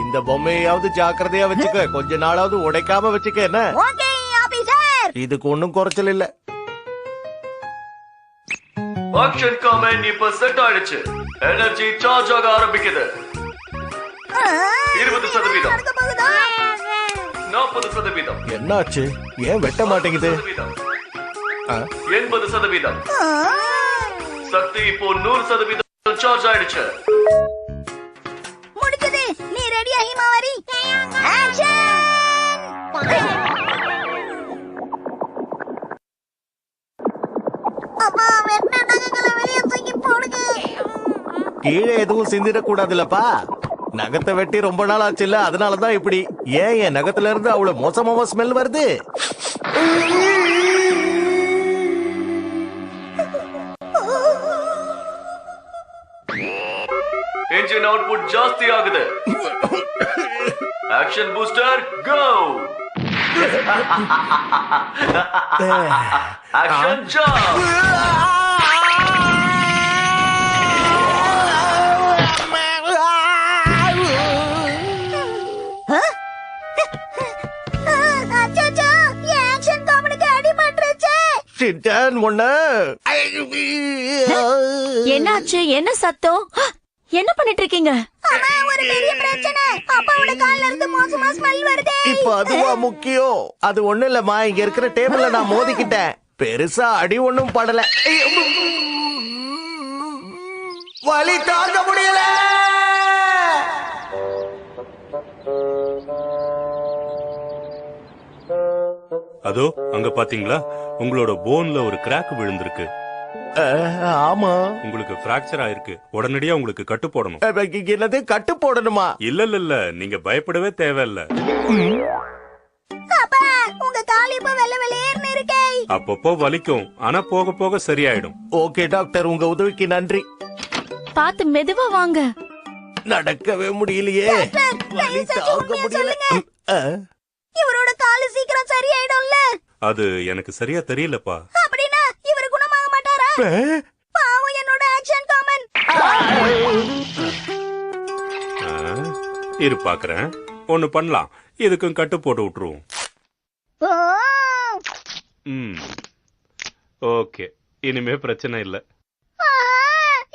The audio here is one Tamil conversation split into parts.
இந்த பொம்மையாவது ஜாக்கிரதையா வச்சுக்க, கொஞ்ச நாளாவது உடைக்காம வச்சுக்க. என்ன இதுக்கு ஒன்னும் குறைச்சல் இல்ல. ஆக்ஷன் காமெண்ட் இப்ப செட் ஆயிடுச்சு. எனர்ஜி சார்ஜ் ஆக ஆரம்பிக்குது. 20%, 40%. என்னாச்சு? ஏன் வெட்ட மாட்டேங்குது? 80%. சக்தி இப்போ 100% சார்ஜ் ஆயிடுச்சு. முடிச்சது. நீ ரெடியா ஹிமாவாரி? ஆக்ஷன்! அப்பா வெட்ட நகங்களை வெளியே தூக்கி போடுங்க. கீழே எதுவும் சிந்திடக்கூடாதுல்லப்பா. நகத்தை வெட்டி ரொம்ப நாள் ஆச்சுல்ல, அதனாலதான் இப்படி. ஏன் என் நகத்துல இருந்து அவ்வளவு மோசமாவா ஸ்மெல் வருது? என்ஜின் அவுட்புட் ஜாஸ்தி ஆகுது. Action booster go. Action jump. என்னாச்சு? என்ன சத்தம்? என்ன பண்ணிட்டு இருக்கீங்க? ஒரு பெரிய பிரச்சனை. அப்பாவோட கால்ல இருந்து மோசமா ஸ்மெல் வருது. இப்ப அதுவா முக்கியம்? அது ஒண்ணு இல்லம்மா, இங்க இருக்கிற டேபிள்ல நான் மோதிக்கிட்டேன். பெருசா அடி ஒண்ணும் படல. வலி தாங்க முடியல. அதோ அங்க பாத்தீங்களா, உங்களோட போன்ல ஒரு கிராக் விழுந்திருக்கு. ஆமா, உங்களுக்கு பிராக்சர் ஆயிருக்கு. உடனடியா உங்களுக்கு கட்டு போடணும். என்னது கட்டு போடணுமா? இல்ல இல்ல இல்ல, நீங்க பயப்படவே தேவையில்ல. அப்பா உங்க கால் இப்ப வெள்ளை வெள்ளையர்னு இருக்கே. அப்பப்போ வலிக்கும், ஆனா போக போக சரியாயிடும். ஓகே டாக்டர், உங்க உதவிக்கு நன்றி. பாத்து மெதுவா வாங்க. நடக்கவே முடியலையே. வலி தாங்க முடியல. இவரோட கால் சீக்கிரம் சரியாயிடும்ல? அது எனக்கு சரியா தெரியலப்பா. அப்படினா இவர் குணமாக மாட்டாரா? பாவம் என்னோட ஆக்ஷன் காமெண்ட். இரு பாக்குறேன். ஒண்ணு பண்ணலாம், இதுக்கும் கட்டு போட்டு விட்டுருவோம். ஓகே, இனிமே பிரச்சனை இல்ல.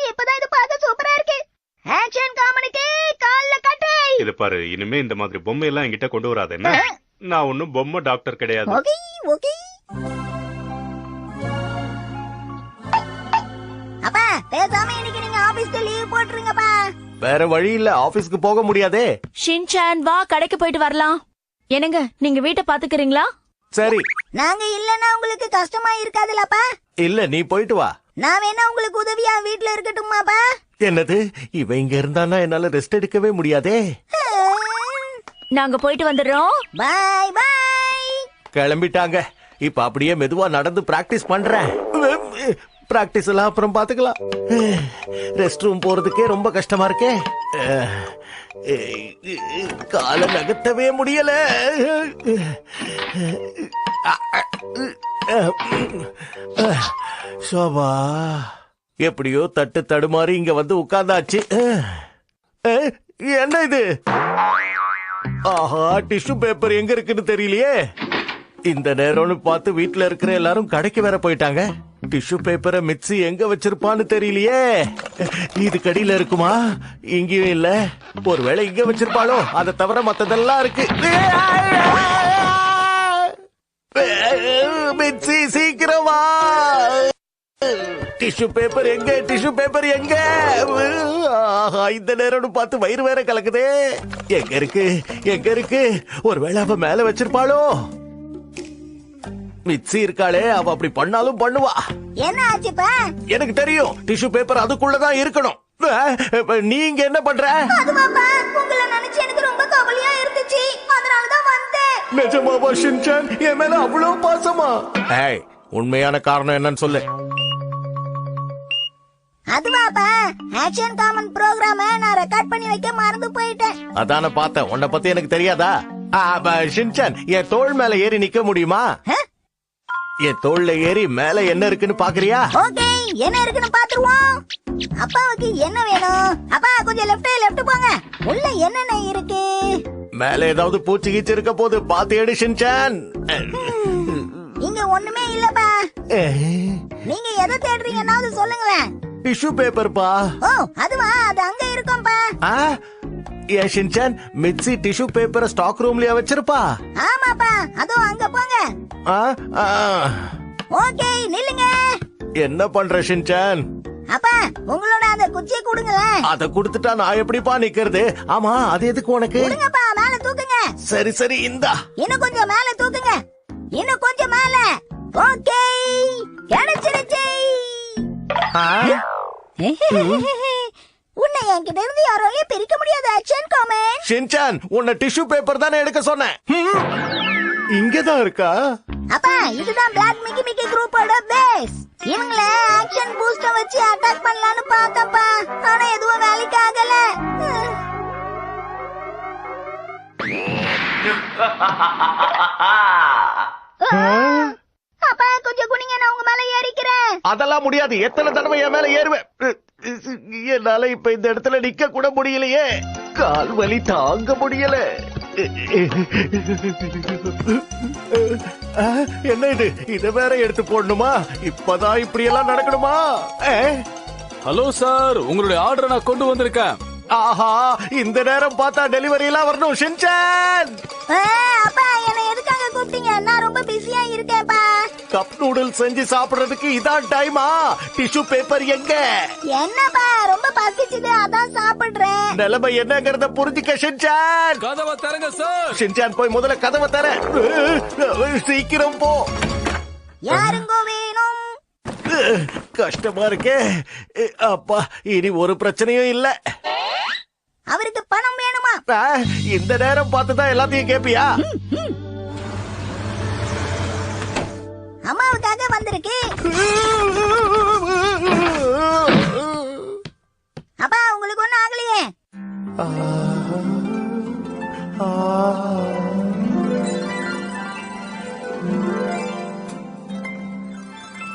இப்பதான் இது பார்க்க சூப்பரா இருக்கு. ஆக்ஷன் காமெடிக்கு கால்ல கட்டு. இது பாரு, இனிமே இந்த மாதிரி பொம்மை எல்லாம் என்கிட்ட கொண்டு வராத. என்ன, நான் ஒன்னும் பொம்மை டாக்டர் கிடையாது. Okay okay. அப்பா பேசாம இன்னைக்கு நீங்க ஆபீஸ்க்கு லீவ் போட்டுருங்கப்பா. வேற வழி இல்ல, ஆபீஸ்க்கு போக முடியாதே. ஷின்சான் வா, கடைக்கு போயிட்டு வரலாம். என்னங்க, நீங்க வீட்டை பாத்துக்கிறீங்களா? சரி. நாங்க இல்லன்னா உங்களுக்கு கஷ்டமா இருக்காதுலப்பா? இல்ல, நீ போயிட்டு வா. நான் வேணா உங்களுக்கு உதவியா வீட்ல இருக்கட்டுமாப்பா? என்னது, இவ இங்க இருந்தானா என்னால ரெஸ்ட் எடுக்கவே முடியாதே. நாங்க போயிட்டு வந்துடுறோம். Bye bye. கிளம்பிட்டாங்க. இப்ப அப்படியே மெதுவா நடந்து பிராக்டிஸ் பண்றேன். பிராக்டிஸ் எல்லாம் அப்புறம் பாத்துக்கலாம். ரெஸ்ட் ரூம் போறதுக்கே ரொம்ப கஷ்டமா இருக்கே. கால நகர்த்தவே முடியல. சோபா எப்படியோ தட்டு தடுமாறி இங்க வந்து உட்கார்ந்தாச்சு. என்ன இது? ஆஹா, டிஷ்யூ பேப்பர் எங்க இருக்குன்னு தெரியலையே. இந்த நேரம்னு பார்த்து வீட்டுல இருக்கிற எல்லாரும் கடைக்கு வேற போயிட்டாங்க. டிஷ்யூ பேப்பரை மிக்ஸி எங்க வச்சிருப்பான்னு தெரியலையே. இது கடியில இருக்குமா? இங்கேயும் இல்ல. ஒருவேளை இங்க வச்சிருப்பாளோ? அதை தவிர மத்ததெல்லாம் இருக்கு. மிக்ஸி சீக்கிரமா! டிஷ்யூ பேப்பர் எங்க? டிஷ்யூ பேப்பர் எங்க? இந்த நேரம்னு பார்த்து வயிறு வேற கலக்குதே. எங்க இருக்கு? எங்க இருக்கு? ஒருவேளை அவ மேல வச்சிருப்பாளோ? மிக்ஸி இருக்காளே, அவ அப்படி பண்ணாலும் பண்ணுவா. என்ன ஆச்சுப்பா? எனக்கு தெரியும், டிஷ்யூ பேப்பர் அதுக்குள்ளதான் இருக்கணும். நீங்க என்ன பண்ற? அதுவாப்பா, உங்களை நினைச்சு எனக்கு ரொம்ப கவலையா இருந்துச்சு, அதனாலதான் வந்தேன். நிஜமாவா ஷின்சான்? என் மேல அவ்வளவு பாசமா? ஏய், உண்மையான காரணம் என்னன்னு சொல்லு. அதுவாப்பா, ஆக்ஷன் காமன் ப்ரோகிராம நான் ரெக்கார்ட் பண்ணி வைக்க மறந்து போயிட்டேன். அதான பார்த்தேன். உன்னை பத்தி எனக்கு தெரியாதா? ஷின்சான், என் தோள் மேல ஏறி நிக்க முடியுமா? என் தோள்ல ஏறி மேல என்ன இருக்குன்னு பாக்குறியா? ஓகே, என்ன இருக்குன்னு பாத்துருவோம். அப்பாவுக்கு என்ன வேணும்? அப்பா கொஞ்சம் லெஃப்ட் போங்க. உள்ள என்னென்ன இருக்கு? மேல ஏதாவது பூச்சி கீச்சு இருக்க போது பாத்து எடு ஷின்சான். இங்க ஒண்ணுமே இல்லப்பா. நீங்க எதை தேடுறீங்கன்னாவது சொல்லுங்களேன். டிஷ்யூ பேப்பர் பா. ஓ அதுவா, அது அங்க இருக்கும்பா. ஏ ஷின்சான், மிட்சி டிஷ்யூ பேப்பரை ஸ்டாக் ரூம்லயா வச்சிருப்பா? ஆமாப்பா, அதுவும் அங்க போங்க. ஆ, ஆ. ஓகே நில்லுங்க. என்ன பண்ற ஷின்சான்? அப்பா உங்களோட அந்த குச்சியை கொடுங்களேன். அத குடுத்துட்டா நான் எப்படிப்பா நிக்கிறது? ஆமா, அது எதுக்கு உனக்கு? கொடுங்கப்பா, மேல தூக்குங்க. சரி சரி, இந்தா. இன்னும் கொஞ்சம் மேல தூக்குங்க. இன்னும் கொஞ்சம் மேல. ஓகே கிடைச்சிருச்சு. உன்னை என்கிட்ட இருந்து யாராலையும் பிரிக்க முடியாது ஆக்ஷன் காமெண்ட். ஷின்சான், உன்னை டிஷ்யூ பேப்பர் தானே எடுக்க சொன்னேன். இங்கதான் இருக்கா? அப்பா இதுதான் பிளாக் மிக்கி மிக்கி குரூப்போட பேஸ். இவங்கள ஆக்ஷன் பூஸ்டர் வச்சு அட்டாக் பண்ணலாம்னு பார்த்தப்பா, ஆனா எதுவும் வேலைக்கு ஆகல. அப்பா கொஞ்சம் குனிங்க, நான் உங்க மேல ஏறிக்கிறேன். அதெல்லாம் முடியாது. எத்தனை தடவை என் மேல ஏறுவேன்? என்னால இப்ப இந்த இடத்துல நிக்க கூட முடியலையே. கால் வலி தாங்க முடியல. என்ன இது? இத வேற எடுத்து போடணுமா? இப்பதான் இப்படி எல்லாம் நடக்கணுமா? ஹலோ சார், உங்களுடைய ஆர்டர் நான் கொண்டு வந்திருக்கேன். ஆஹா, இந்த நேரம் பார்த்தா டெலிவரி எல்லாம் வரணும். ஷின்சான், அப்பா என்ன எதுக்காக கூப்பிட்டீங்க? நான் ரொம்ப பிஸியா இருக்கேன்ப்பா. கப் நூடுல் செஞ்சு சாப்பிடுறதுக்கு இதான் டைமா? டிஷ்யூ பேப்பர் எங்க? என்னப்பா ரொம்ப பசிச்சுது, அதான் சாப்பிடுறேன். நிலைமை என்னங்கறத புரிஞ்சுக்க ஷின்சான். கதவை தரங்க சார். ஷின்சான் போய் முதல்ல கதவை தர. சீக்கிரம் போ. யாருங்கோ வேணும்? கஷ்டமா இருக்கே. அப்பா, இனி ஒரு பிரச்சனையும் இல்ல. அவருக்கு பணம் வேணுமா? இந்த நேரம் பார்த்துதான் எல்லாத்தையும் கேப்பியா? அம்மாவுக்காக வந்திருக்கு. அப்பா உங்களுக்கு ஒண்ணும் ஆகலையே?